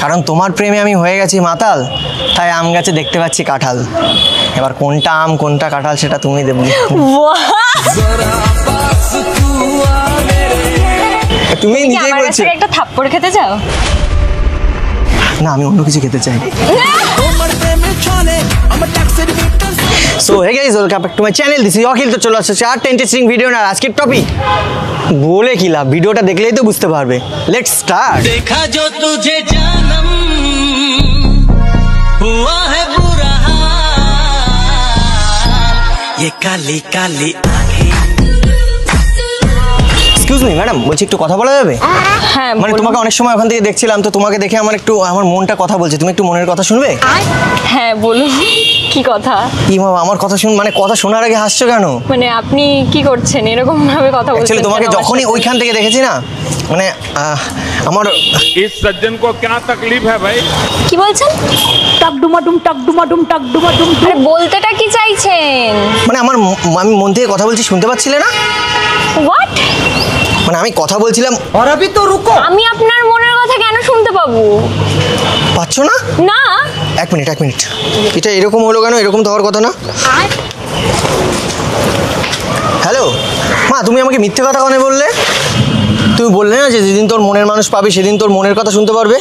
কারণ তোমার প্রেমে আমি হয়ে গেছি মাতাল, তাই আম গাছে দেখতে পাচ্ছি কাঁঠাল। এবার কোনটা আম কোনটা কাঁঠাল সেটা তুমি দেবে। তুমি নিজেই বলছো। একটা থাপ্পড় খেতে চাও? না, আমি অন্য কিছু খেতে চাই। So hey guys, welcome back to my channel. This is Akhil. তো চলো আসছে আর ইন্টারেস্টিং ভিডিও না। আজকের টপিক বলে কি লাভ, ভিডিওটা দেখলেই তো বুঝতে পারবে। Let's start. देखा जो तुझे जानम हुआ है बुरा ये काली काली आँखें। এক্সকিউজ মি ম্যাডাম, বলছি একটু কথা বলা যাবে? হ্যাঁ, মানে তোমাকে অনেক সময় ওখান থেকে দেখছিলাম, তো তোমাকে দেখে আমার মনটা কথা বলছে। তুমি একটু মনের কথা শুনবে? হ্যাঁ বলুন, কি কথা? কি বাবা, আমার কথা মানে কথা শোনার আগে হাসছো কেন? মানে আপনি কি করছেন এরকম ভাবে কথা বলছেন? অ্যাকচুয়ালি তোমাকে যখনই ওইখান থেকে দেখেছি না, মানে আমার इस सज्जन को क्या तकलीफ है भाई? কি বলছেন? টাক ডুমাডুম টাক ডুমাডুম টাক ডুমাডুম। আরে বলতেটা কি চাইছেন? মানে আমি মন থেকে কথা বলছি, শুনতে পাচ্ছিলে না? হোয়াট? মানে আমি কথা বলছিলাম। আমি আপনার মনের কথা কেন শুনতে পাবো? পাচ্ছ না? না। এক মিনিট এটা এরকম হলো কেন? এরকম তো হওয়ার কথা না। হ্যালো মা, তুমি আমাকে মিথ্যে কথা কেন বললে? তুমি বললে না যে যেদিন তোর মনের মানুষ পাবে সেদিন তোর মনের কথা শুনতে পারবে।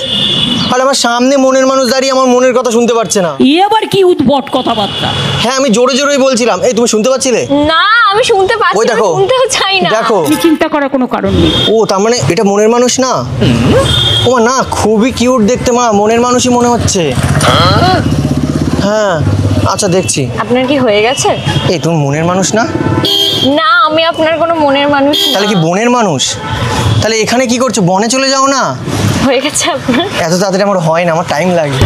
আর আমার সামনে মনের মানুষ দাঁড়িয়ে আমার মনের কথা শুনতে পারছে না। আবার কি উদ্ভট কথাবার্তা? হ্যাঁ, আমি জোরেই বলছিলাম। এই তুমি শুনতে পাচ্ছিলে? না, আমি শুনতে পাচ্ছি। ওই দেখো, শুনতেও চাই না। দেখো, চিন্তা করার কোনো কারণ নেই। ও তার মানে এটা মনের মানুষ না? ও না, খুবই কিউট দেখতে মা, মনের মানুষই মনে হচ্ছে। হ্যাঁ আচ্ছা, দেখছি। আপনার কি হয়ে গেছে? এই তুমি মনের মানুষ না? না, আমি আপনার কোনো মনের মানুষ না। তাহলে কি বনের মানুষ? তাহলে এখানে কি করছো? বনে চলে যাও না। হয়ে গেছে আপনার? এত তাড়াতাড়ি আমার হয় না, আমার টাইম লাগে।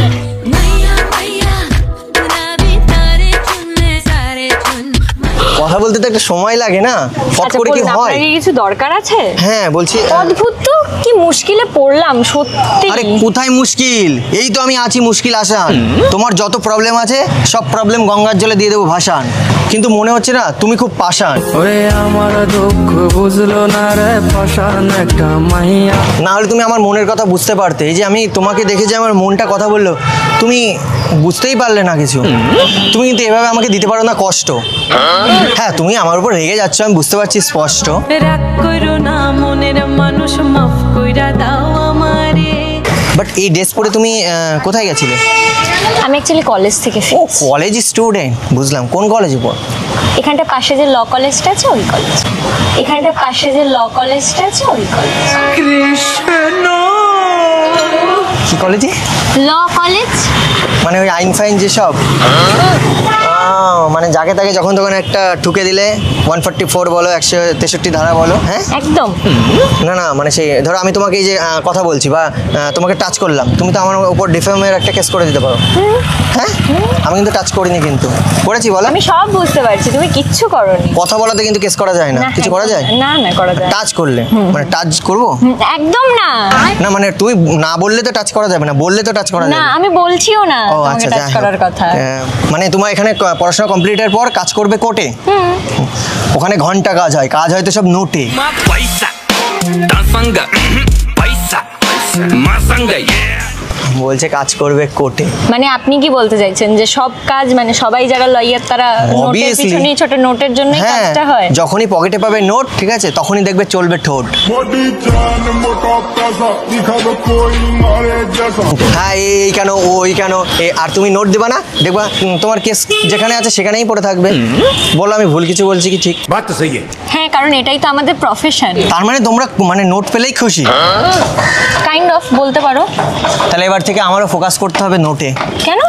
কথা বলতে তো একটা সময় লাগে না, ফট করে কি হয়? আপনার কি কিছু দরকার আছে? হ্যাঁ বলছি। অদ্ভুত তো, কি মুশকিলে পড়লাম সত্যি। আরে কোথায় মুশকিল, এই তো আমি আছি মুশকিল আসান। তোমার যত প্রবলেম আছে সব প্রবলেম গঙ্গার জলে দিয়ে দেবো ভাসান। কিন্তু মনে হচ্ছে না তুমি খুব পাষাণ। ওরে আমার দুঃখ বুঝলো না রে পাষাণ একটা মাইয়া। না হলে তুমি আমার মনের কথা বুঝতে পারতে। এই যে আমি তোমাকে দেখে যে আমার মনটা কথা বললো, তুমি বুঝতেই পারলে না কিছু। তুমি কিন্তু এভাবে আমাকে দিতে পারো না কষ্ট। হ্যাঁ, তুমি আমার উপর রেগে যাচ্ছ, আমি বুঝতে পারছি স্পষ্ট। রাগ করো না মনের মানুষ, মাফ কইরা দাও আমারে। বাট এই ড্রেস পরে তুমি কোথায় গেছিলে? আমি অ্যাকচুয়ালি কলেজ থেকে ও কলেজ স্টুডেন্ট, বুঝলাম। কোন কলেজে পড়ো? এখানটা পাশে যে ল কলেজটা আছে ওই কলেজ। এখানটা পাশে যে ল কলেজটা আছে ওই কলেজ। কৃষ্ণ কি কলেজে? Law college. মানে ওই আইন ফাইন যেসব, মানে যাকে তাকে যখন তখন একটা ঠুকে দিলে 144 বলো, 163 ধারা বলো। হ্যাঁ একদম। না মানে সেই ধরো আমি তোমাকে এই যে কথা বলছি বা তোমাকে টাচ করলাম, তুমি তো আমার উপর ডিফেমের একটা কেস করে দিতে পারো। হ্যাঁ, আমি কিন্তু টাচ করিনি, কিন্তু করেছি বলো। আমি সব বুঝতে পারছি, তুমি কিচ্ছু করোনি। কথা বলাতে কিন্তু কেস করা যায় না। কিছু করা যায় না? না করা যায়। টাচ করলে মানে টাচ করবো? একদম না। না মানে তুমি না বললে তো টাচ করা যাবে না, বললে তো টাচ করা যাবে না। না। আমি বলছিও না ও তোমাকে আচ্ছা, টাচ করার কথা। মানে তোমার এখানে পড়াশোনা কমপ্লিটের পর কাজ করবে কোর্টে। ওখানে ঘন্টা কাজ হয় তো সব নোটে। পয়সা দাসঙ্গ পয়সা মাসঙ্গ বলছে কাজ করবে কোর্টে। মানে আপনি কি বলতে চাইছেন যে সব কাজ, মানে সবাই যারা লয়ার তারা নোটের পিছনে, ছোট নোটের জন্যই কাজটা হয়? যখনই পকেটে পাবে নোট, ঠিক আছে, তখনই দেখবে চলবে ঠোঁট। হ্যাঁ, এই কেন ওই কেন, আর তুমি নোট দেবা না, দেখবা তোমার কেস যেখানে আছে সেখানেই পড়ে থাকবে। বলো আমি ভুল কিছু বলছি কি ঠিক? बात तो सही है। হ্যাঁ, কারণ এটাই তো আমাদের প্রফেশন। তার মানে তোমরা মানে নোট পেলেই খুশি? কাইন্ড অফ বলতে পারো। তাহলে এবার থেকে আমারও ফোকাস করতে হবে নোটে। কেন?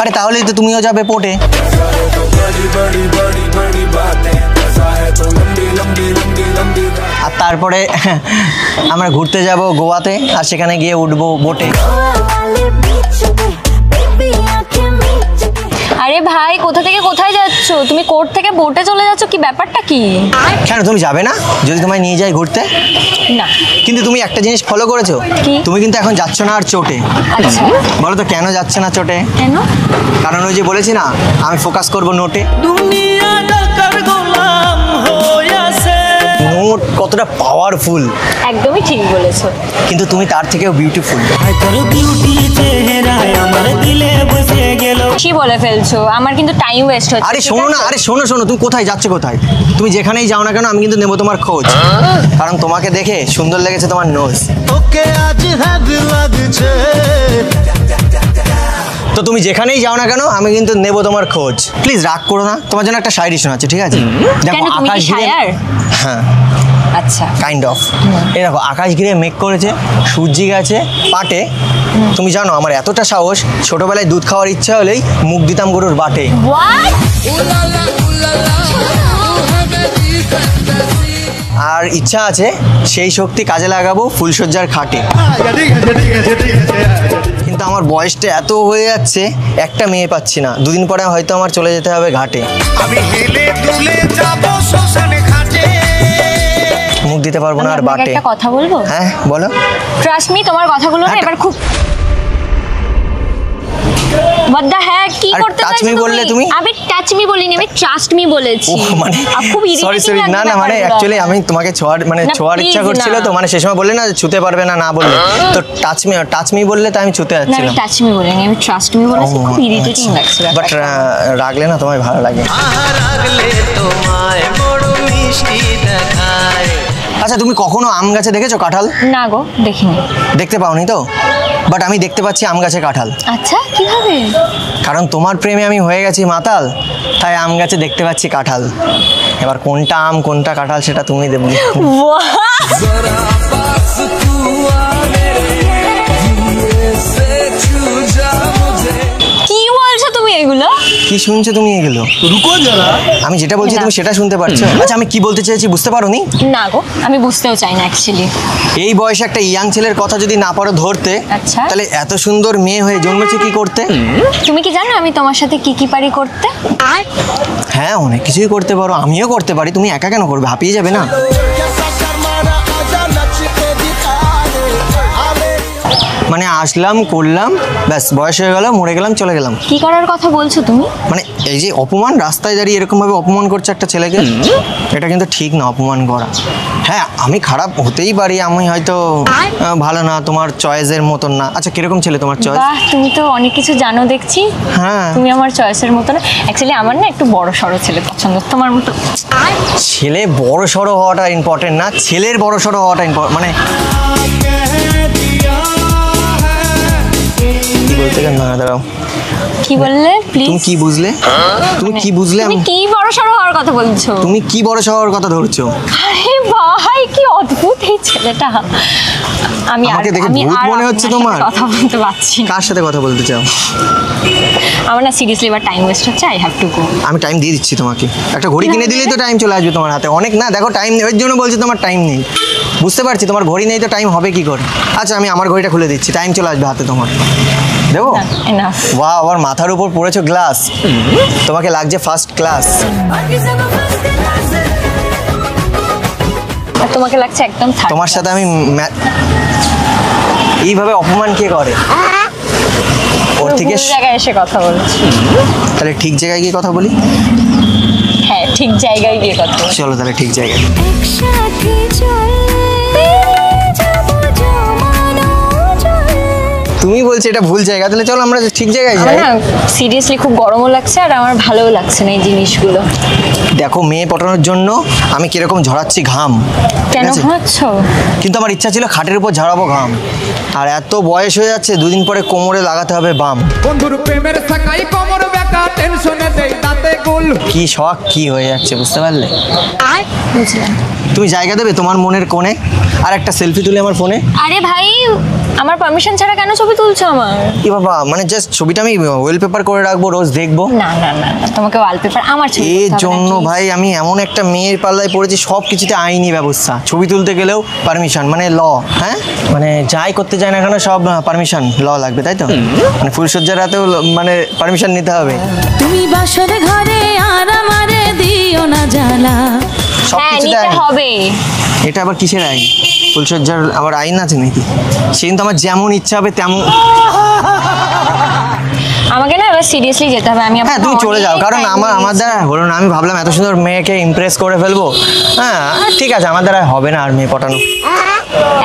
আরে তাহলেই তো তুমিও যাবে পোর্টে। আর তারপরে আমরা ঘুরতে যাব গোয়াতে, আর সেখানে গিয়ে উঠবো বোটে। আরে ভাই, কোথা থেকে কোথায় যাচ্ছ? তুমি কোর্ট থেকে বোটে চলে যাচ্ছ, কি ব্যাপারটা কি? কেন তুমি যাবে না যদি তোমায় নিয়ে যাই ঘুরতে? না। কিন্তু তুমি একটা জিনিস ফলো করেছো, কি? তুমি কিন্তু এখন যাচ্ছ না আর চোটে। আচ্ছা, বলো তো কেন যাচ্ছে না চোটে? কেন? কারণ ওই যে বলেছি না, আমি ফোকাস করব নোটে। দুনিয়া ডাকার গোলাম হইয়াছে। নোট কতটা পাওয়ারফুল। একদমই ঠিক বলেছো। কিন্তু তুমি তার থেকেও বিউটিফুল। কি বলে ফেলছো, আমার কিন্তু টাইম ওয়েস্ট হচ্ছে। আরে শোনো না, আরে শোনো, তুমি কোথায় যাচ্ছ কোথায়? তুমি যেখানেই যাও না কেন আমি কিন্তু নেবো তোমার খোঁজ, কারণ তোমাকে দেখে সুন্দর লেগেছে তোমার নোজ। তো তুমি যেখানেই যাও না কেন আমি কিন্তু নেবো তোমার খোঁজ। প্লিজ রাগ করো না, তোমার জন্য একটা শায়রি শোনাচ্ছি, ঠিক আছে? দেখো আকাশ ঘিরে, হ্যাঁ আচ্ছা কাইন্ড অফ, এই দেখো আকাশ ঘিরে মেঘ করেছে, সূর্যি গেছে পাটে। তুমি জানো আমার এতটা সাহস, ছোটবেলায় দুধ খাওয়ার ইচ্ছা হলেই মুখ দিতাম গরুর বাটে। আর ইচ্ছা আছে সেই শক্তি কাজে লাগাবো ফুলসজ্জার খাটে। কিন্তু আমার বয়সটা এত হয়ে যাচ্ছে, একটা মেয়ে পাচ্ছি না, দুদিন পরে হয়তো আমার চলে যেতে হবে ঘাটে। মুখ দিতে পারবো না আর বাটে। একটা কথা বলবো? হ্যাঁ বলো। ট্রাস্ট মি, তোমার কথাগুলো না এবার খুব বদ্দা। হ্যাঁ কি করতে টাচ মি বললে তুমি? আমি টাচ মি বলিনি, আমি ট্রাস্ট মি বলেছি। মানে খুব সরি সরি, না না মানে অ্যাকচুয়ালি আমি তোমাকে ছোঁয়ার ইচ্ছা করছিল, তো মানে সেই সময় বললে না ছুতে পারবে না, না বললে তো টাচ মি বললে, তো আমি ছুতে যাচ্ছিলাম। আমি টাচ মি বলিনি, আমি ট্রাস্ট মি বলেছি। খুব ইরিটেটিং লাগছে। বাট রাগলে না তোমায় ভালো লাগে। আচ্ছা তুমি কখনো আম গাছে দেখেছো কাঁঠাল? না গো, দেখিনি। দেখতে পাওনি তো? বাট আমি দেখতে পাচ্ছি আম গাছে কাঁঠাল। আচ্ছা কিভাবে? কারণ তোমার প্রেমে আমি হয়ে গেছি মাতাল, তাই আম গাছে দেখতে পাচ্ছি কাঁঠাল। এবার কোনটা আম কোনটা কাঁঠাল সেটা তুমি দেবে। কি বলছো তুমি এগুলো? কি শুনছো তুমি এগুলো? আমি যেটা বলছি তুমি সেটা শুনতে পারছো? আচ্ছা আমি কি বলতে চাইছি বুঝতে পারোনি? না গো, আমি বুঝতেও চাই না অ্যাকচুয়ালি। এই বয়সে একটা ইয়াং ছেলের কথা যদি না পারো ধরতে, আচ্ছা তাহলে এত সুন্দর মেয়ে হয়ে জন্মেছে কি করতে? তুমি কি জানো আমি তোমার সাথে কি কি পারি করতে? হ্যাঁ অনেক কিছুই করতে পারো, আমিও করতে পারি, তুমি একা কেন করবে? হাঁপিয়ে যাবে না? মানে আসলাম করলাম ব্যাস, বয়স হয়ে গেল, মরে গেলাম, চলে গেলাম। কি করার কথা বলছো তুমি? মানে এই যে অপমান, রাস্তায় দাঁড়িয়ে এরকম ভাবে অপমান করছে একটা ছেলেকে, এটা কিন্তু ঠিক না অপমান করা। হ্যাঁ আমি খারাপ হতেই পারি, আমি হয়তো ভালো না, তোমার চয়েসের মতন না। আচ্ছা কিরকম ছেলে তোমার চয়েস? বাহ, তুমি তো অনেক কিছু জানো দেখছি। হ্যাঁ তুমি আমার চয়েসের মতো না। অ্যাকচুয়ালি আমার না একটু বড় সড়ো ছেলে পছন্দ, তোমার মতো। ছেলে বড় সড়ো হওয়াটা ইম্পর্টেন্ট না, ছেলের বড় সড়ো হওয়াটা ইম্পর্টেন্ট। মানে কি বলতে গেল না, দাঁড়াও। কি বললে প্লিজ? তুমি কি বুঝলে? তুমি কি বুঝলে? তুমি কি বড় সড়ো হওয়ার কথা বলছো? তুমি কি বড় শহরের কথা ধরছো? আরে ভাই কি অদ্ভুত এই ছেলেটা। আমি আমাকে দেখে আমি ভূত মনে হচ্ছে তোমার? কথা বলতে পারছি না। কার সাথে কথা বলতে চাও? আমার না সিরিয়াসলি এবার টাইম ওয়েস্ট হচ্ছে, আই হ্যাভ টু গো। আমি টাইম দিয়ে দিচ্ছি তোমাকে, একটা ঘড়ি কিনে দিলেই তো টাইম চলে আসবে তোমার হাতে। অনেক না, দেখো টাইম নেই, ওই জন্য বলছি তোমার টাইম নেই। বুঝতে পারছি তোমার ঘড়ি নেই, তো টাইম হবে কি করে? আচ্ছা আমি আমার ঘড়িটা খুলে দিচ্ছি, টাইম চলে আসবে হাতে তোমার। দেবো? এনাফ। বাহ, আবার মাথার উপর পড়েছো গ্লাস, তোমাকে লাগছে ফার্স্ট ক্লাস। আর তোমাকে লাগছে একদম থার্ড। তোমার সাথে আমি এইভাবে অপমান কে করে? ওর থেকে ভুল জায়গায় এসে কথা বলছি। তাহলে ঠিক জায়গায় গিয়ে কথা বলি। হ্যাঁ ঠিক জায়গায় গিয়ে কথা বলছি। চলো তাহলে ঠিক জায়গায়। তুমি বলছো এটা ভুল জায়গা, তাহলে চলো আমরা ঠিক জায়গায় আমার যাই। না সিরিয়াসলি খুব গরমও লাগছে আর আমার ভালোও লাগছে না এই জিনিসগুলো। দেখো মেয়ে পটানোর জন্য আমি কিরকম ঝরাচ্ছি ঘাম, ঠিক কেন আছে? ভাবছো? কিন্তু আমার ইচ্ছা ছিল খাটের উপর ঝরাবো ঘাম, আর এত বয়স হয়ে যাচ্ছে, দুদিন পরে কোমরে লাগাতে হবে বাম। বন্ধুর প্রেমের সাকাই কোমর বেকা টেনশনে দেই দাঁতে গুল। কি শখ কি হয়ে যাচ্ছে বুঝতে পারলে? বুঝলাম। তুমি জায়গা দেবে তোমার মনের কোণে, আর একটা সেলফি তুলে আমার ফোনে? আরে ভাই আমার পারমিশন ছাড়া কেন ছবি তুলছো আমার? কি বাবা, মানে জাস্ট ছবিটা আমি ওয়েলপেপার করে রাখবো, রোজ দেখবো। না না না না, তোমাকে ওয়ালপেপার আমার ছবি তুলতে এর হবে না, জন্য please। ভাই আমি এমন একটা মেয়ের পাল্লায় পড়েছি, সব কিছুতে আইনি ব্যবস্থা। ছবি তুলতে গেলেও পারমিশন, মানে ল। হ্যাঁ মানে যাই করতে যায় না কেন সব পারমিশন, ল লাগবে, তাই তো? মানে ফুলসজ্জার রাতেও মানে পারমিশন নিতে হবে। তুমি বাসর ঘরে আর আমারে দিও না জ্বালা। সব হ্যাঁ কিছুতে নিতে আইন। হবে। এটা আবার কিসের আইন? ফুলসজ্জার আবার আইন আছে নাকি? সে কিন্তু আমার যেমন ইচ্ছা হবে তেমন। আমাকে না সিরিয়াসলি যেতে হবে। আমি হ্যাঁ তুমি চলে যাও, কারণ আমার দ্বারা হলো না। আমি ভাবলাম এত সুন্দর মেয়েকে ইমপ্রেস করে ফেলবো। হ্যাঁ ঠিক আছে, আমার দ্বারা হবে না আর মেয়ে পটানো।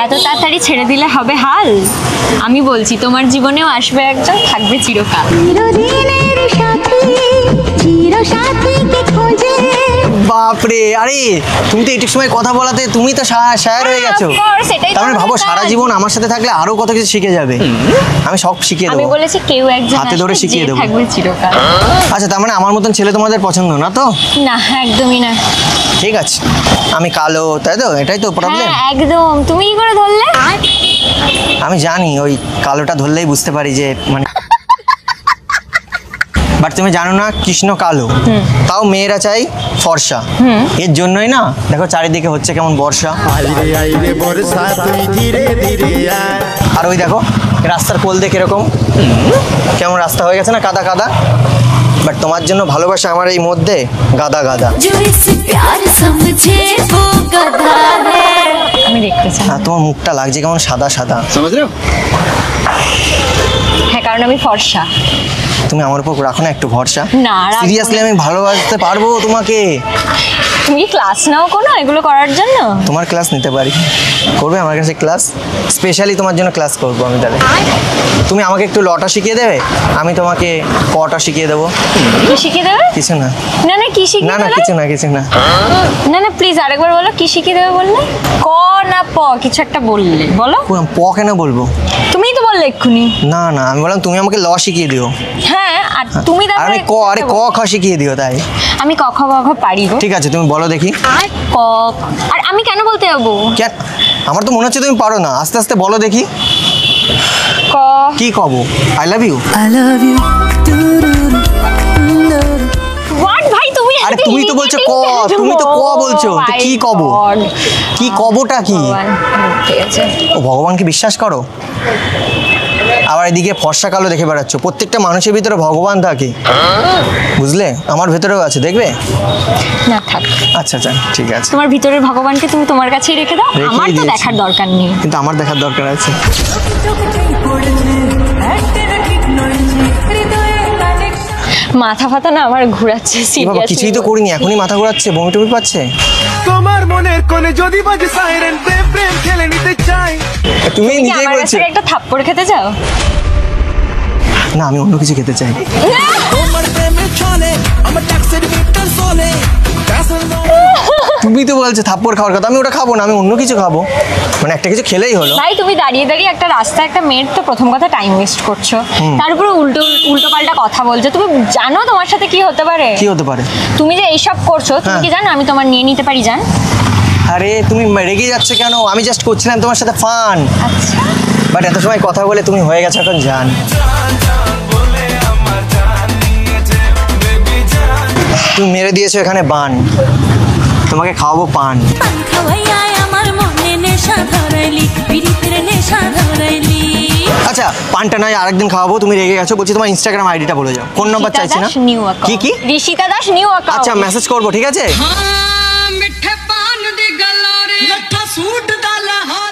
এত তাড়াতাড়ি ছেড়ে দিলে হবে হাল? আমি বলছি তোমার জীবনেও আসবে একজন, থাকবে চিরকাল। বাপরে, আরে তুমি তো এইটুক সময় কথা বলাতে তুমি তো শায়ার হয়ে গেছো। তার মানে ভাবো সারা জীবন আমার সাথে থাকলে আরো কত কিছু শিখে যাবে। আমি সব শিখিয়ে দেবো। আমি বলেছি কেউ একজন হাতে ধরে শিখিয়ে দেবো। থাকবে চিরকাল। আচ্ছা তার মানে আমার মতন ছেলে তোমাদের পছন্দ না তো? না একদমই না। ঠিক আছে, আমি কালো তাই তো, এটাই তো প্রবলেম। হ্যাঁ একদম। তুমি কি করে ধরলে? আমি জানি ওই কালোটা ধরলেই বুঝতে পারি যে মানে বাট তুমি জানো না কৃষ্ণ কালো, তাও মেয়েরা চাই ফর্সা। এর জন্যই না দেখো চারিদিকে হচ্ছে কেমন বর্ষা। আর ওই দেখো রাস্তার কোল দেখে এরকম কেমন রাস্তা হয়ে গেছে না, কাদা কাদা। বাট তোমার জন্য ভালোবাসা আমার এই মধ্যে গাদা গাদা। আমি দেখতে চাই। হ্যাঁ তোমার মুখটা লাগছে কেমন সাদা সাদা। হ্যাঁ কারণ আমি ফর্সা। তুমি আমার উপর রাখো না একটু ভরসা। না, রাখবো না। সিরিয়াসলি আমি ভালোবাসতে পারবো তোমাকে। তুমি কি ক্লাস নাও কোনো এগুলো করার জন্য? তোমার ক্লাস নিতে পারি, করবে আমার কাছে ক্লাস? স্পেশালি তোমার জন্য ক্লাস করবো আমি। তাহলে তুমি আমাকে একটু লটা শিখিয়ে দেবে, আমি তোমাকে কটা শিখিয়ে দেবো। কি শিখিয়ে দেবে? কিছু না। না না কি শিখিয়ে না না দেবে? কিছু না কিছু না। না না প্লিজ আরেকবার বলো, কি শিখিয়ে দেবে বললে? ক না প কিছু একটা বললে, বলো। প কেন বলবো? তুমিই তো বললে এক্ষুনি। না না আমি বললাম তুমি আমাকে ল শিখিয়ে দিও। হ্যাঁ আর তুমি আরে ক, আরে ক খ শিখিয়ে দিও। তাই আমি ক খ গ ঘ পারি গো। ঠিক আছে তুমি বলো দেখি। আর ক, আর আমি কেন বলতে যাবো? কেন? আমার তো মনে হচ্ছে তুমি পারো না, আস্তে আস্তে বলো দেখি। ক। কি কব? I love you. হোয়াট ভাই তুমি? আরে তুমি তো বলছো ক, তুমি তো ক বলছো, তো কি কব? কি কবটা কি? ঠিক আছে। ও ভগবানকে বিশ্বাস করো? আবার এদিকে ফর্সা কালো দেখে বেড়াচ্ছ। প্রত্যেকটা মানুষের ভিতরে ভগবান থাকে, বুঝলে? আমার ভেতরেও আছে, দেখবে? না থাক। আচ্ছা আচ্ছা ঠিক আছে। তোমার ভিতরের ভগবানকে তুমি তোমার কাছেই রেখে দাও, রেখেই আমার তো দিয়েছি। দেখার দরকার নেই। কিন্তু আমার দেখার দরকার আছে। মাথা ফাতা না আমার ঘুরাচ্ছে কি বাবা, কিছুই তো করিনি, এখনই মাথা ঘোরাচ্ছে, বমি টমি পাচ্ছে। তোমার মনের কোণে যদি বাজে সাইরেন, প্রেম প্রেম খেলে নিতে চাই। তুমি কি নিজেই আমার বলছো। কাছে একটা থাপ্পড় খেতে চাও? না আমি অন্য কিছু খেতে চাই। তোমার প্রেমে চলে আমার ট্যাক্সির ভিতর চলে। তুমি তো বলছো থাপ্পড় খাওয়ার কথা, আমি ওটা খাবো না, আমি অন্য কিছু খাবো। মানে একটা কিছু খেলেই হলো। ভাই তুমি দাঁড়িয়ে দাঁড়িয়ে একটা রাস্তায় একটা মেয়ের তো প্রথম কথা টাইম ওয়েস্ট করছো, তার উপরে উল্টো উল্টো পাল্টা কথা বলছো। তুমি জানো তোমার সাথে কি হতে পারে? কি হতে পারে? তুমি যে এইসব করছো, তুমি কি জানো আমি তোমার নিয়ে নিতে পারি জান? আরে তুমি রেগে যাচ্ছে কেন? আমি জাস্ট করছিলাম তোমার সাথে ফান। আচ্ছা বাট এত সময় কথা বলে তুমি হয়ে গেছো এখন জান। তুমি মেরে দিয়েছো এখানে বান, তোমাকে খাওয়াবো পান। আচ্ছা পানটা নয় আরেকদিন খাওয়াবো, তুমি রেগে গেছো। বলছি তোমার ইনস্টাগ্রাম আইডিটা বলে যাও। কোন নাম্বার চাইছি না? কি কি? Rishita Das new account. আচ্ছা মেসেজ করবো, ঠিক আছে? মিঠে পান দি গলোরে, ਲੱਠਾ ਸੂਟ ਦਾ ਲਹਾ